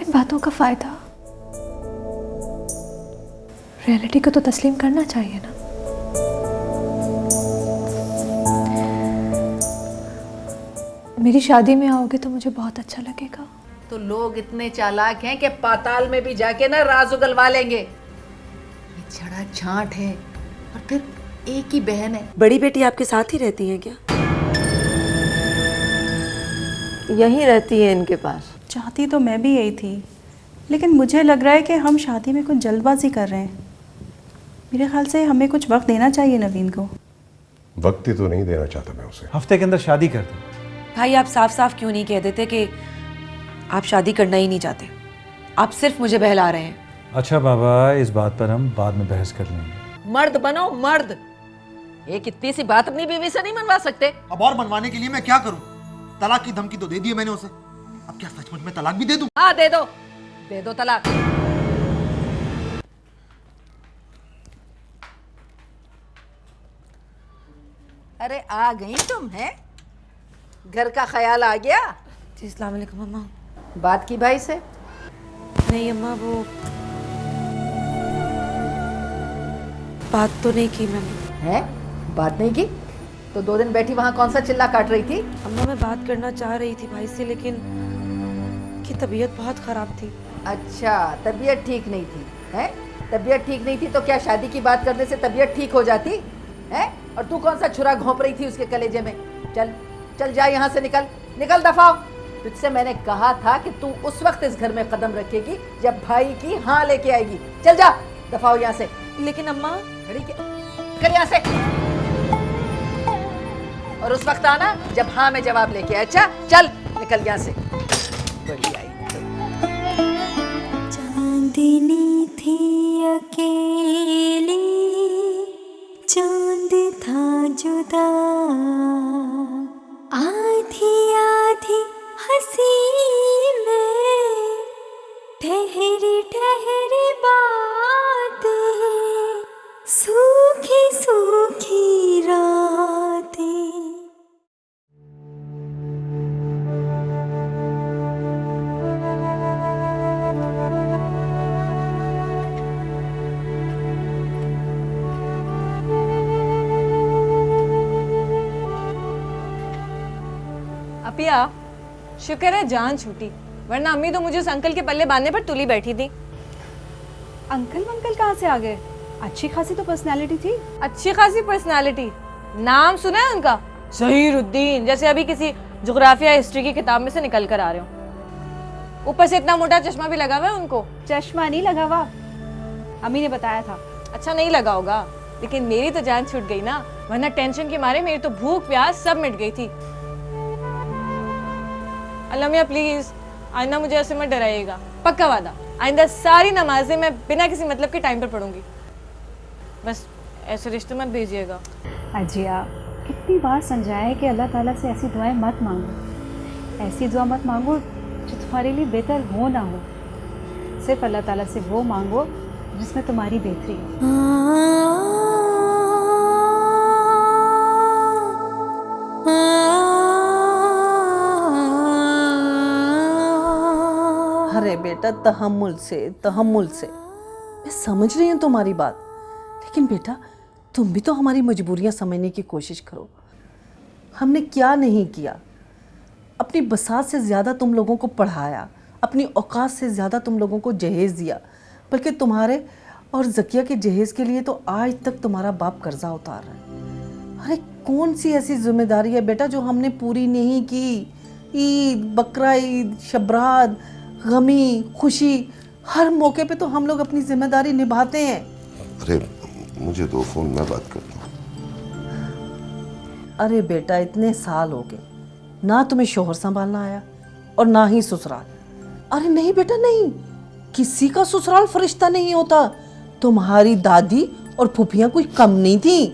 इन बातों का फायदा? रियलिटी को तो तस्लीम करना चाहिए ना। मेरी शादी में आओगे तो मुझे बहुत अच्छा लगेगा। तो लोग इतने चालाक हैं कि पाताल में भी जाके ना राज उगलवा लेंगे। ये छड़ा छांट है और फिर एक ही बहन है। बड़ी बेटी आपके साथ ही रहती है क्या? यहीं रहती है इनके पास। चाहती तो मैं भी यही थी, लेकिन मुझे लग रहा है कि हम शादी में कुछ जल्दबाजी कर रहे हैं। मेरे ख्याल से हमें कुछ वक्त देना चाहिए नवीन को। वक्त ही तो नहीं देना चाहता मैं उसे। हफ्ते के अंदर शादी कर दो। भाई आप साफ साफ क्यों नहीं कह देते कि आप शादी करना ही नहीं चाहते? आप सिर्फ मुझे बहला रहे हैं। अच्छा बाबा, इस बात पर हम बाद में बहस कर लेंगे। मर्द बनो मर्द। एक इतनी सी बात अपनी बीवी से नहीं मनवा सकते? अब और मनवाने के लिए मैं क्या करूं? तलाक की धमकी तो दे दी है मैंने उसे। अब क्या सचमुच में तलाक भी दे दूं? हाँ दे दो तलाक। अरे आ गई तुम? हैं घर का ख्याल आ गया? जी अस्सलाम वालेकुम अम्मा। बात की भाई से? नहीं अम्मा, वो बात तो नहीं की मैंने। हैं बात नहीं की तो 2 दिन बैठी वहां कौन सा चिल्ला काट रही थी? अम्मा मैं बात करना चाह रही थी भाई से, लेकिन की तबीयत बहुत ख़राब थी। अच्छा तबीयत ठीक नहीं थी? हैं तबीयत ठीक नहीं थी तो क्या शादी की बात करने से तबीयत ठीक हो जाती है? और तू कौन सा छुरा घोंप रही थी उसके कलेजे में? चल चल जा यहाँ से, निकल निकल, दफा हो। तुझसे मैंने कहा था कि तू उस वक्त इस घर में कदम रखेगी जब भाई की हाँ लेके आएगी। चल जा, दफा हो यहाँ से। लेकिन अम्मा खड़ी कर यहाँ से, और उस वक्त आना जब हाँ में जवाब लेके आए। अच्छा चल निकल यहाँ से। बड़ी आई चांदनी थी अकेली, चांद था जुदा, आधी आधी हंसी में ठहरी ठहरी बातें, सूखी सूखी रातें। अपिया, शुक्र है जान छूटी, वरना अम्मी तो मुझे उस अंकल के पल्ले बांधने पर तुली बैठी थी। अंकल वंकल कहाँ से आ गए? अच्छी खासी तो पर्सनालिटी थी। अच्छी खासी पर्सनालिटी, नाम सुना है उनका? ज़हीरुद्दीन, जैसे अभी किसी ज्योग्राफिया हिस्ट्री की किताब में से निकल कर आ रहे हो। ऊपर से इतना मोटा चश्मा भी लगा हुआ है उनको। चश्मा नहीं लगा हुआ, अम्मी ने बताया था। अच्छा नहीं लगा होगा, लेकिन मेरी तो जान छूट गई ना, वरना टेंशन के मारे मेरी तो भूख प्यास सब मिट गई थी। अल्लाह मियां प्लीज आइंदा मुझे ऐसे मत डराइएगा, पक्का वादा। आइंदा सारी नमाजें मैं बिना किसी मतलब के टाइम पर पढ़ूंगी। बस ऐसे रिश्ते मत भेजिएगा। अजिया कितनी बार समझाया है कि अल्लाह ताला से ऐसी दुआएं मत मांगो, ऐसी दुआ मत मांगो जो तुम्हारे लिए बेहतर हो ना हो। सिर्फ अल्लाह ताला से वो मांगो जिसमें तुम्हारी बेहतरी हो। अरे बेटा तहम्मुल से मैं समझ रही हूँ तुम्हारी बात, लेकिन बेटा तुम भी तो हमारी मजबूरियाँ समझने की कोशिश करो। हमने क्या नहीं किया, अपनी बसात से ज़्यादा तुम लोगों को पढ़ाया, अपनी औकात से ज़्यादा तुम लोगों को जहेज़ दिया, बल्कि तुम्हारे और ज़किया के जहेज़ के लिए तो आज तक तुम्हारा बाप कर्जा उतार रहा है। अरे कौन सी ऐसी जिम्मेदारी है बेटा जो हमने पूरी नहीं की? ईद, बकरा ईद, शबरात, गमी, खुशी, हर मौके पे तो हम लोग अपनी जिम्मेदारी निभाते हैं। अरे मुझे दो फोन, मैं बात कर लूं। अरे बेटा इतने साल हो गए, ना तुम्हें शोहर संभालना आया और ना ही ससुराल। अरे नहीं बेटा नहीं, किसी का ससुराल फरिश्ता नहीं होता। तुम्हारी दादी और फूफियाँ कोई कम नहीं थी।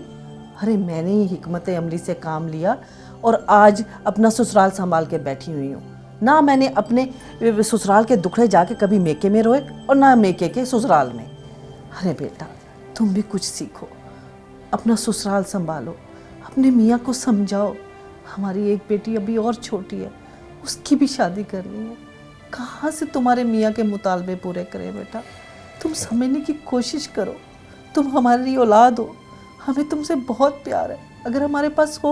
अरे मैंने ही हिकमत अमली से काम लिया और आज अपना ससुराल संभाल के बैठी हुई हूँ। ना मैंने अपने ससुराल के दुखड़े जाके कभी मेके में रोए और ना मेके के ससुराल में। अरे बेटा तुम भी कुछ सीखो, अपना ससुराल संभालो, अपने मियाँ को समझाओ। हमारी एक बेटी अभी और छोटी है, उसकी भी शादी करनी है। कहाँ से तुम्हारे मियाँ के मुतालबे पूरे करें बेटा? तुम समझने की कोशिश करो। तुम हमारी औलाद हो, हमें तुमसे बहुत प्यार है। अगर हमारे पास हो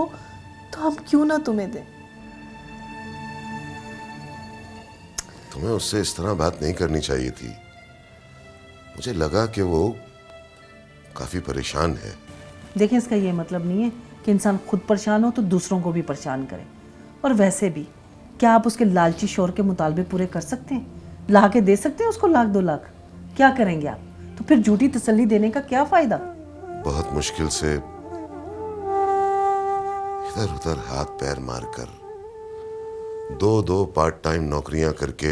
तो हम क्यों ना तुम्हें दें। तुम्हें उससे इस तरह बात नहीं करनी चाहिए थी। मुझे लगा कि वो काफी परेशान है। देखिए, इसका ये मतलब नहीं है कि इंसान खुद परेशान हो तो दूसरों को भी परेशान करे। और वैसे भी क्या आप उसके लालची शौहर के मुतालबे पूरे कर सकते हैं? ला के दे सकते हैं उसको 1-2 लाख? क्या करेंगे आप? तो फिर झूठी तसल्ली देने का क्या फायदा? बहुत मुश्किल से इधर उधर हाथ पैर मारकर 2 पार्ट टाइम नौकरियां करके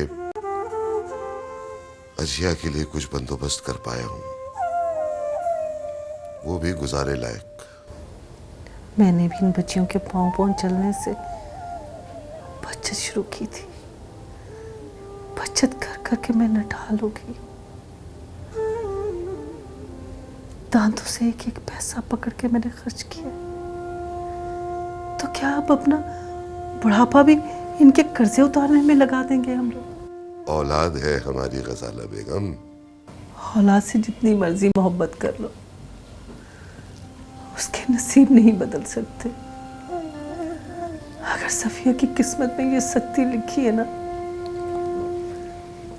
अजिया के लिए कुछ बंदोबस्त कर पाया हूं, वो भी गुजारे लायक। मैंने भी इन बच्चियों के पांव पांव चलने से बचत शुरू की थी। बचत कर करके मैं नटाल हो गई। दांतों से एक एक पैसा पकड़ के मैंने खर्च किया। तो क्या आप अपना बुढ़ापा भी इनके कर्जे उतारने में लगा देंगे हम लोग? औलाद है हमारी गजाला बेगम। औलाद से जितनी मर्जी मोहब्बत कर लो, उसके नसीब नहीं बदल सकते। अगर सफिया की किस्मत में ये सख्ती लिखी है ना,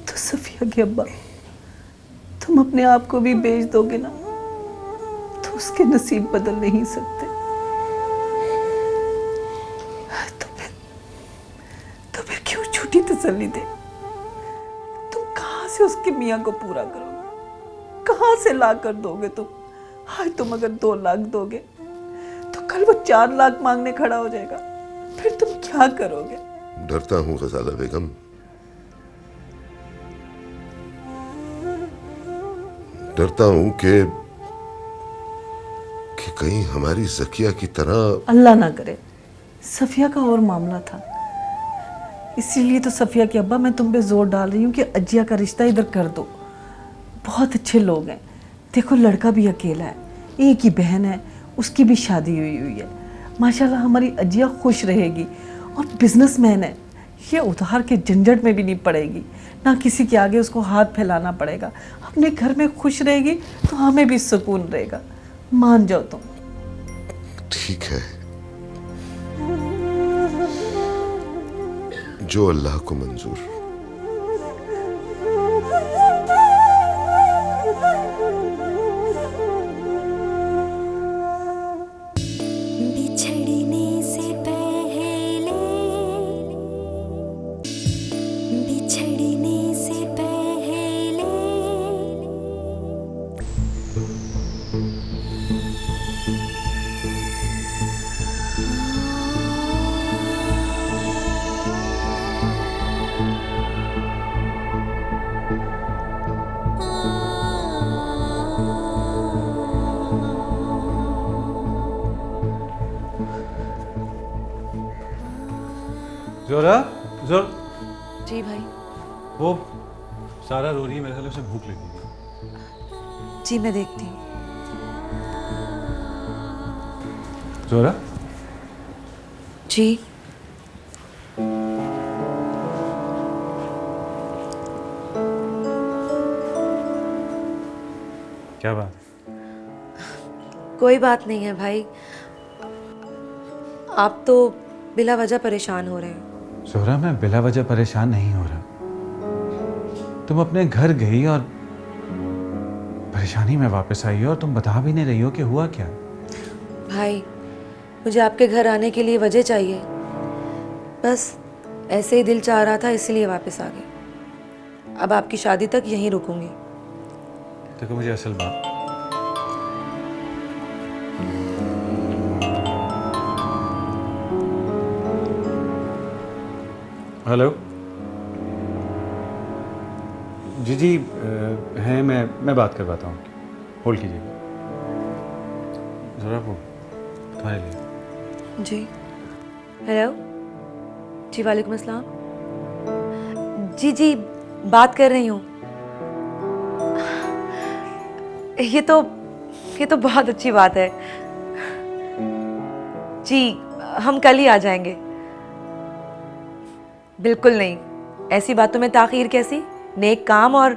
तो सफिया के अब्बा, तुम अपने आप को भी बेच दोगे ना, तो उसके नसीब बदल नहीं सकते। तो फिर क्यों झूठी तसल्ली दे? तुम कहां से उसके मियाँ को पूरा करोगे? कहां से ला कर दोगे तुम? आज तुम अगर 2 लाख दोगे तो कल वो 4 लाख मांगने खड़ा हो जाएगा। फिर तुम क्या करोगे? डरता हूं गजाला बेगम, डरता हूं कि कहीं हमारी ज़किया की तरह। अल्लाह ना करे। सफिया का और मामला था, इसीलिए तो सफिया के अब्बा मैं तुम पे जोर डाल रही हूँ कि अजिया का रिश्ता इधर कर दो। बहुत अच्छे लोग हैं। देखो, लड़का भी अकेला है, एक ही बहन है, उसकी भी शादी हुई है। माशाल्लाह हमारी अजिया खुश रहेगी और बिजनेसमैन है। ये उधार के झंझट में भी नहीं पड़ेगी, ना किसी के आगे उसको हाथ फैलाना पड़ेगा। अपने घर में खुश रहेगी तो हमें भी सुकून रहेगा। मान जाओ तुम। ठीक है, जो अल्लाह को मंजूर। बिछड़ने से पहले, बिछड़ने से पहले जोरा, जोर, जी भाई। वो सारा रो रही है, मेरे ख्याल उसे भूख लगी है। जी मैं देखती हूँ। जोरा, जी क्या बात? कोई बात नहीं है भाई, आप तो बिला वजह परेशान हो रहे हैं। जोरा, मैं बिला वजह परेशान नहीं हो रहा। तुम अपने घर गई और परेशानी में वापस आई हो और तुम बता भी नहीं रही हो कि हुआ क्या। भाई, मुझे आपके घर आने के लिए वजह चाहिए। बस ऐसे ही दिल चाह रहा था, इसलिए वापस आ गए। अब आपकी शादी तक यहीं रुकूंगी। देखो, मुझे असल बात, हेलो जी जी हैं, मैं बात करवाता हूँ। होल्ड कीजिएगा ज़रा, वो तुम्हारे लिए। जी हेलो जी, वालेकुम अस्सलाम। जी जी बात कर रही हूँ। ये तो बहुत अच्छी बात है जी, हम कल ही आ जाएंगे। बिल्कुल नहीं, ऐसी बातों में ताखीर कैसी, नेक काम और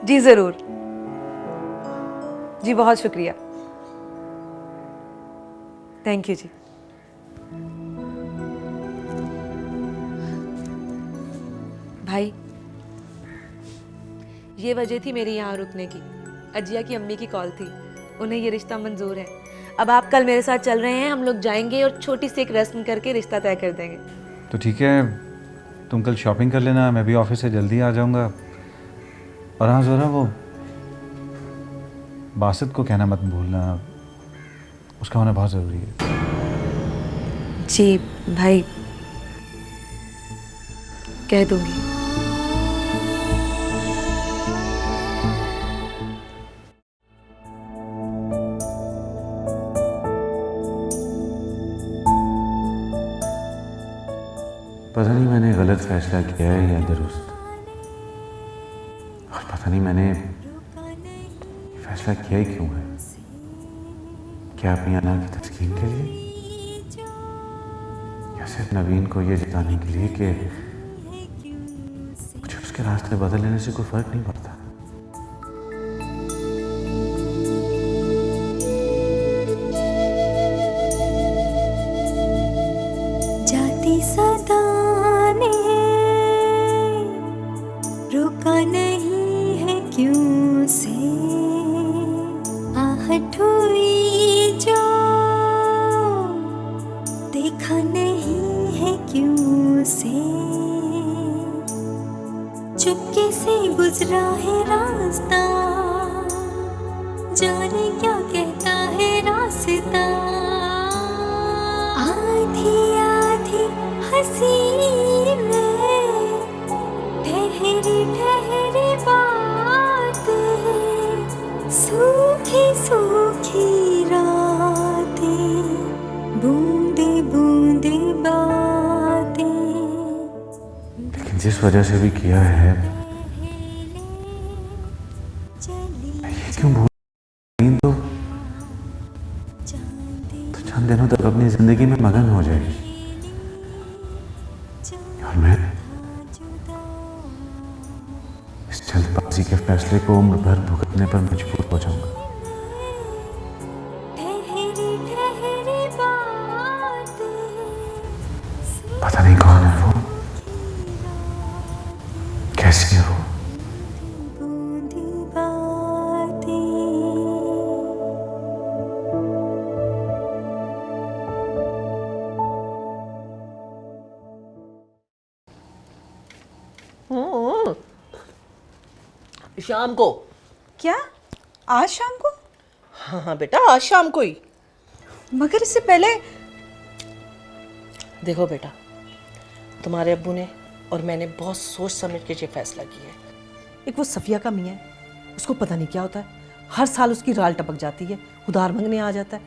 जी ज़रूर जी, बहुत शुक्रिया, थैंक यू जी। भाई, ये वजह थी मेरी यहाँ रुकने की। अजिया की अम्मी की कॉल थी, उन्हें ये रिश्ता मंजूर है। अब आप कल मेरे साथ चल रहे हैं, हम लोग जाएंगे और छोटी सी एक रस्म करके रिश्ता तय कर देंगे। तो ठीक है, तुम कल शॉपिंग कर लेना, मैं भी ऑफिस से जल्दी आ जाऊंगा। और हाँ ज़रा, वो बासित को कहना मत भूलना, उसका होना बहुत ज़रूरी है। जी भाई, कह दूंगी। पता नहीं मैंने गलत फैसला किया है या दुरुस्त, और पता नहीं मैंने फैसला किया ही क्यों है। क्या अपनी अना की तस्कीन के लिए, या सिर्फ नवीन को ये जताने के लिए कि मुझे उसके रास्ते बदल लेने से कोई फर्क नहीं पड़ता। जाती सदा ने रुका नहीं है क्यों से, आहट हुई जो देखा नहीं है क्यों से, चुपके से गुजरा है रास्ता, जाने क्या कहता है रास्ता, आधी आधी हंसी में ठहरी ठहरी बात है, सूखी सूखी रातें, बूंदे बूंदे बातें। लेकिन जिस वजह से भी किया है, मैं ये क्यों भूल गई, तो चंद दिनों तक अपनी जिंदगी में मगन हो जाएगी, और मैं इस जल्दबाजी के फैसले को उम्र भर भुगतने पर मजबूर हो जाऊंगा। पता नहीं कौन है वो, कैसी है वो। शाम को। क्या? आज शाम को? हाँ हाँ बेटा, आज शाम को ही। मगर इससे पहले। देखो बेटा, तुम्हारे अब्बू ने और मैंने बहुत सोच समझ के ये फैसला किया है। एक वो सफिया का मियाँ है, उसको पता नहीं क्या होता है, हर साल उसकी राल टपक जाती है, उधार मांगने आ जाता है।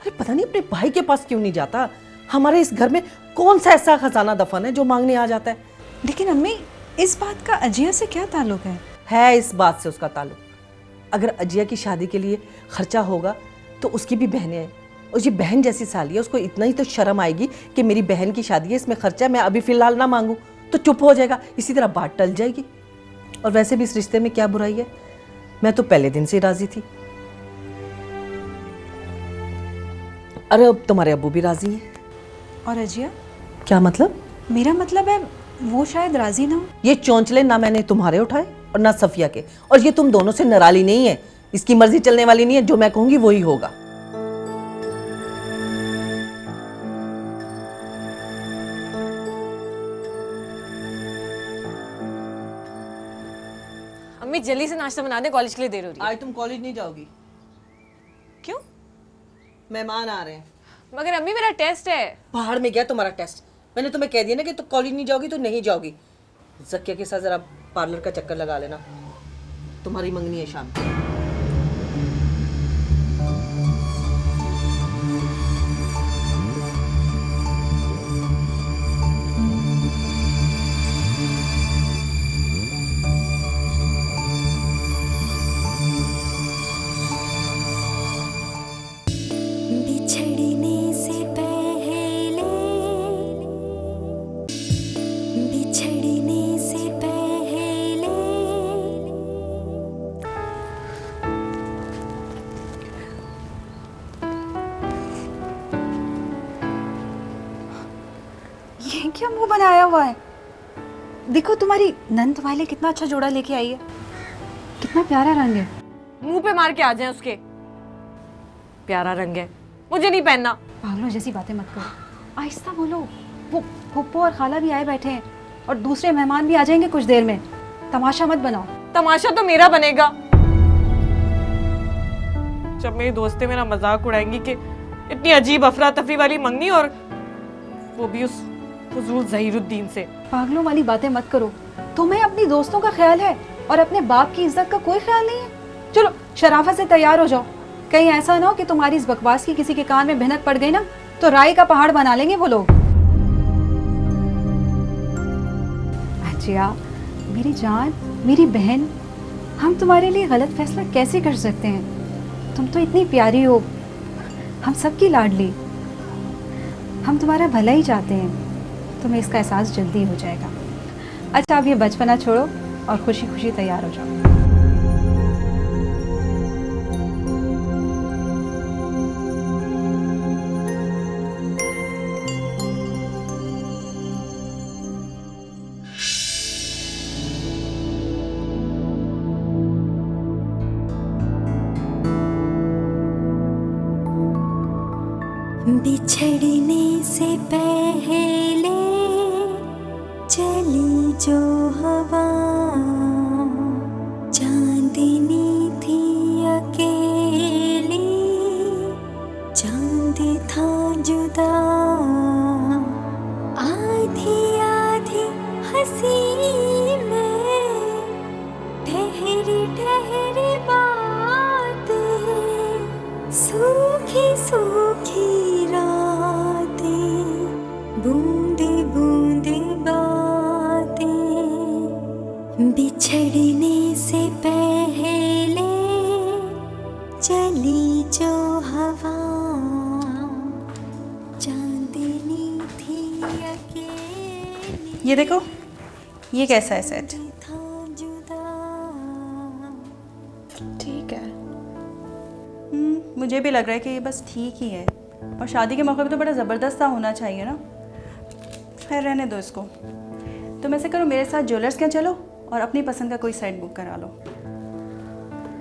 अरे पता नहीं अपने भाई के पास क्यों नहीं जाता। हमारे इस घर में कौन सा ऐसा खजाना दफन है जो मांगने आ जाता है। लेकिन अम्मी, इस बात का अजिया से क्या ताल्लुक है? है इस बात से उसका ताल्लुक। अगर अजिया की शादी के लिए खर्चा होगा तो उसकी भी बहनें हैं, और ये बहन जैसी साली है, उसको इतना ही तो शर्म आएगी कि मेरी बहन की शादी है, इसमें खर्चा मैं अभी फिलहाल ना मांगूं तो चुप हो जाएगा, इसी तरह बात टल जाएगी। और वैसे भी इस रिश्ते में क्या बुराई है, मैं तो पहले दिन से राजी थी। अरे अब तुम्हारे अब्बू भी राजी हैं। और अजिया? क्या मतलब? मेरा मतलब है वो शायद राजी ना हो। ये चौंचले ना मैंने तुम्हारे उठाए और ना सफिया के, और ये तुम दोनों से निराली नहीं है, इसकी मर्जी चलने वाली नहीं है, जो मैं कहूंगी वही होगा। अम्मी जल्दी से नाश्ता बना दे, कॉलेज के लिए देर हो रही है। आज तुम कॉलेज नहीं जाओगी। क्यों? मेहमान आ रहे हैं। मगर अम्मी मेरा टेस्ट है। पहाड़ में गया तुम्हारा टेस्ट। मैंने तुम्हें कह दिया ना कि तुम कॉलेज नहीं जाओगी तो नहीं जाओगी। जकिया के साथ जरा पार्लर का चक्कर लगा लेना, तुम्हारी मंगनी है शाम को। बिछड़ने से पहले बनाया हुआ है। देखो तुम्हारी नंद वाले कितना अच्छा जोड़ा लेके आई है, कितना प्यारा रंग है। मुंह पे मार के आ जाए उसके, प्यारा रंग है, मुझे नहीं पहनना। पागलों जैसी बातें मत करो, आहिस्ता बोलो। वो फूफो और खाला भी आए बैठे हैं और दूसरे मेहमान भी आ जाएंगे कुछ देर में। तमाशा मत बनाओ। तमाशा तो मेरा बनेगा जब मेरी दोस्तें मेरा मजाक उड़ाएंगी कि इतनी अजीब अफरा तफरी वाली मंगनी, और वो भी उस फजूल ज़हीरुद्दीन से। पागलों वाली बातें मत करो। तुम्हें अपनी दोस्तों का ख्याल है और अपने बाप की इज्जत का कोई ख्याल नहीं है। चलो शराफत से तैयार हो जाओ, कहीं ऐसा ना हो कि तुम्हारी इस बकवास की किसी के कान में भिनक पड़ गई ना तो राई का पहाड़ बना लेंगे वो लोग। अजिया, मेरी जान, मेरी बहन, हम तुम्हारे लिए गलत फैसला कैसे कर सकते हैं? तुम तो इतनी प्यारी हो, हम सबकी लाडली। हम तुम्हारा भला ही चाहते हैं, तुम्हें इसका एहसास जल्दी हो जाएगा। अच्छा, अब ये बचपना छोड़ो और खुशी खुशी तैयार हो जाओ। बिछड़ने से पहले चली जो हवा, चांदनी थी अकेली, चांद था जुदा, आधी आधी हंसी में ठहरी ठहरी बातें, सूखी सूखी बूंदे बूंदे बातें, बिछड़ने से पहले चली जो हवा, चांदनी थी अकेली। ये देखो, ये कैसा है सेट? ठीक है। मुझे भी लग रहा है कि ये बस ठीक ही है, और शादी के मौके पे तो बड़ा ज़बरदस्त सा होना चाहिए ना। खैर रहने दो इसको। तुम ऐसे करो, मेरे साथ ज्वेलर्स के चलो और अपनी पसंद का कोई सेट बुक करा लो।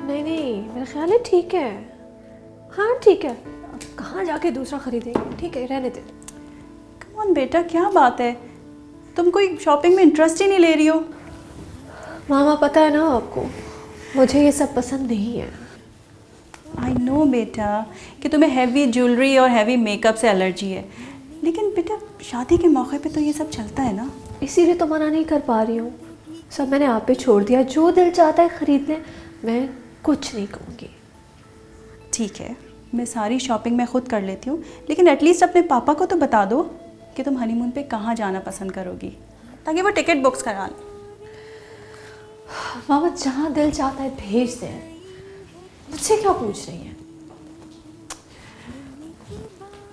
नहीं नहीं, मेरा ख्याल है ठीक है। हाँ ठीक है, कहाँ जाके दूसरा खरीदेंगे। ठीक है, रहने दे। कम ऑन बेटा, क्या बात है, तुम कोई शॉपिंग में इंटरेस्ट ही नहीं ले रही हो। मामा पता है ना आपको, मुझे ये सब पसंद नहीं है। आई नो बेटा कि तुम्हें हैवी ज्वेलरी और हैवी मेकअप से एलर्जी है, लेकिन बेटा शादी के मौके पे तो ये सब चलता है ना। इसीलिए तो मना नहीं कर पा रही हूँ। सब मैंने आप पे छोड़ दिया, जो दिल चाहता है खरीद लें, मैं कुछ नहीं कहूँगी। ठीक है, मैं सारी शॉपिंग मैं खुद कर लेती हूँ, लेकिन एटलीस्ट अपने पापा को तो बता दो कि तुम हनीमून पे कहाँ जाना पसंद करोगी, ताकि वो टिकट बुक्स करा लें। मामा जहाँ दिल चाहता है भेज दें, मुझसे क्या पूछ रही हैं?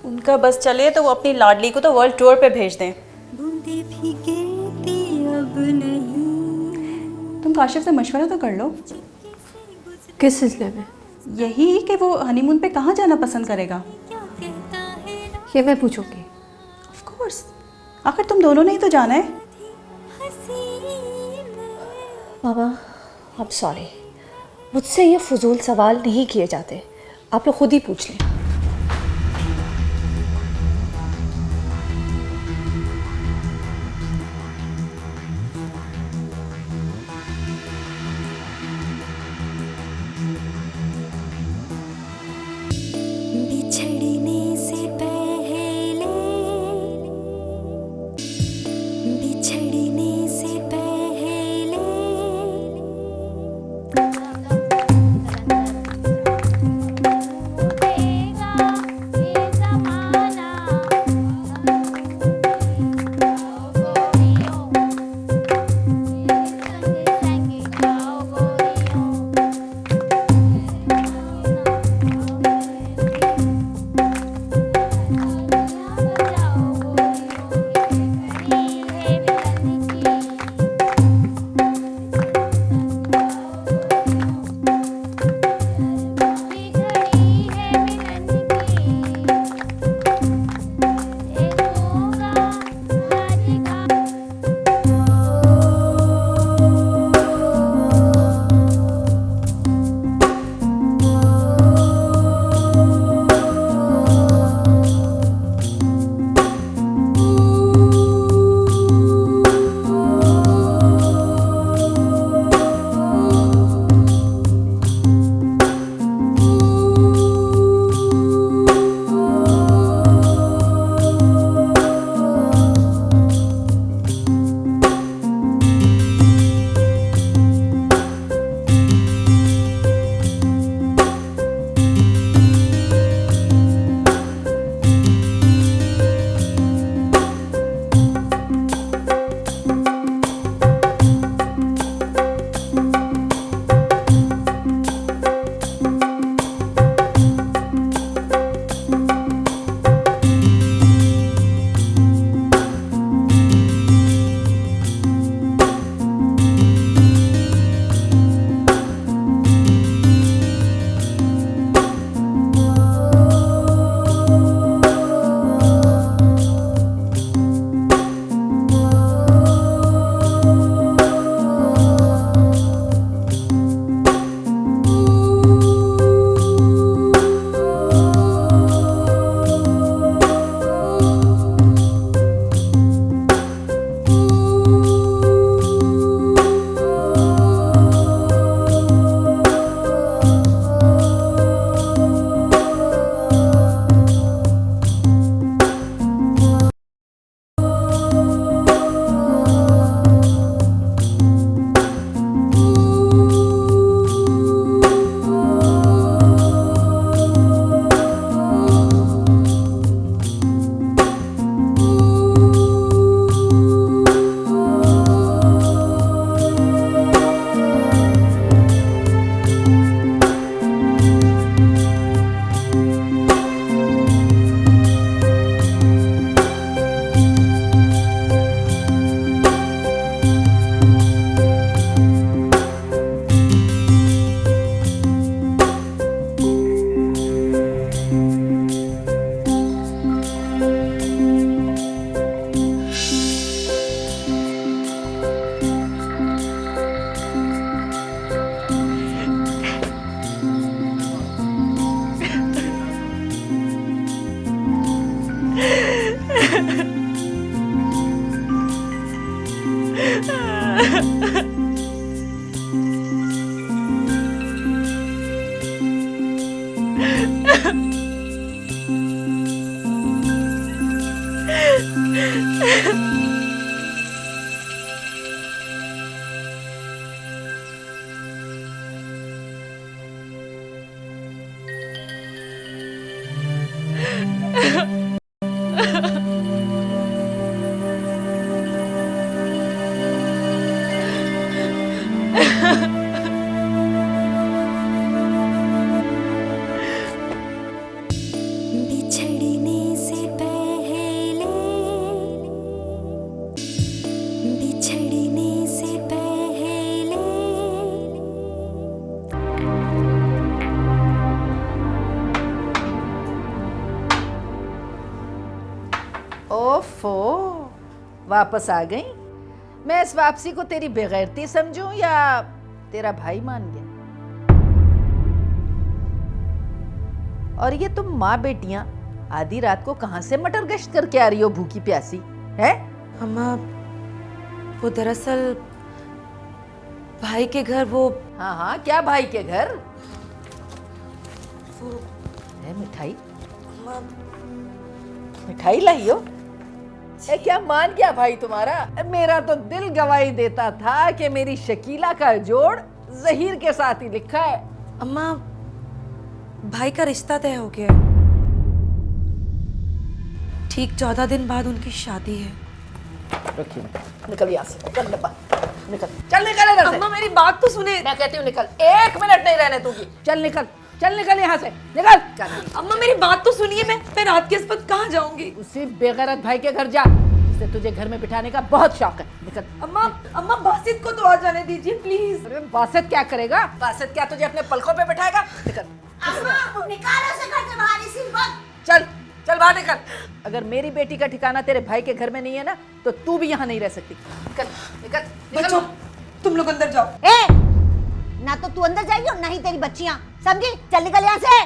उनका बस चले तो वो अपनी लाडली को तो वर्ल्ड टूर पे भेज दें। बूंदे भीगती अब नहीं। तुम काशिफ से मशवरा तो कर लो। किस सिलसिले में? यही कि वो हनीमून पे कहाँ जाना पसंद करेगा। ये मैं पूछूंगी। ऑफ कोर्स, आखिर तुम दोनों ने ही तो जाना है। मामा आई एम सॉरी, मुझसे ये फजूल सवाल नहीं किए जाते, आप लोग खुद ही पूछ लें। बिछड़ने से पहले, बिछड़ने से पहले बिछड़ने से पहले, बिछड़ने से पहले ओफो, वापस आ गई। मैं इस वापसी को तेरी बेगैरती समझूं या तेरा भाई मान गया? और ये तुम माँ बेटियां आधी रात को कहां से मटर गश्त करके आ रही हो भूखी प्यासी है? अम्मा, वो दरअसल भाई के घर वो। हाँ हाँ, क्या भाई के घर? वो है मिठाई? अम्मा, मिठाई लाई हो? ए, क्या मान गया भाई तुम्हारा? मेरा तो दिल गवाही देता था कि मेरी शकीला का जोड़ जहीर के साथ ही लिखा है। अम्मा, भाई का रिश्ता तय हो गया है। ठीक 14 दिन बाद उनकी शादी है। रखिए, निकल यहाँ से, चल निकल, चल निकल इधर से। अम्मा, मेरी बात तो सुने। मैं कहती हूँ निकल, 1 मिनट नहीं रहने दूंगी। चल निकल, चल निकल यहाँ से, निकल। अम्मा, मेरी बात तो सुनिए। मैं रात के इस वक्त कहाँ जाऊंगी? उसी बेगैरत भाई के घर जा, जिसे तुझे घर में बिठाने का बहुत शौक है। निकल। अम्मा बासित को तो आ जाने दीजिए प्लीज। अरे बासित क्या करेगा? बासित क्या तुझे अपने पलकों पे बिठाएगा? निकल। निकालो से घर से बाहर इसी वक्त। चल चल बाहर निकल। अगर मेरी बेटी का ठिकाना तेरे भाई के घर में नहीं है ना, तो तू भी यहाँ नहीं रह सकती। निकल निकल बच्चों, तुम लोग अंदर जाओ। ए, ना तो तू अंदर जाएगी और ना ही तेरी बच्चियां, समझी? चल निकल यहाँ से।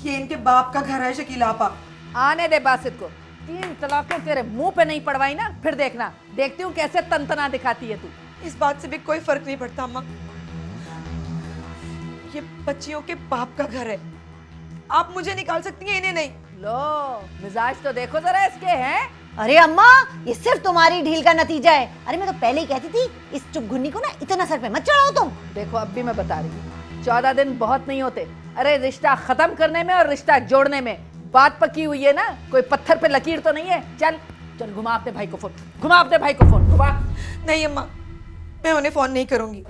ये इनके बाप का घर है शकीला आपा। आने दे बासित को। 3 तलाकें तेरे मुंह पे नहीं पड़वाई ना, फिर देखना, देखती हूँ कैसे तनतना दिखाती है तू। इस बात से भी कोई फर्क नहीं पड़ता अम्मा। ये बच्चियों के बाप का घर है। आप मुझे निकाल सकती हैं, इन्हें नहीं। लो, मिजाज तो देखो जरा इसके हैं। अरे अम्मा, ये सिर्फ तुम्हारी ढील का नतीजा है। अरे मैं तो पहले ही कहती थी, इस चुपगुन्नी को ना इतना सर पे मत चढ़ाओ तुम। देखो, अब भी मैं बता रही हूँ, 14 दिन बहुत नहीं होते। अरे रिश्ता खत्म करने में और रिश्ता जोड़ने में बात पकी हुई है ना, कोई पत्थर पे लकीर तो नहीं है। चल चल, घुमा अपने भाई को फोन, घुमा अपने भाई को फोन, घुमा। नहीं अम्मा, मैं उन्हें फोन नहीं करूंगी।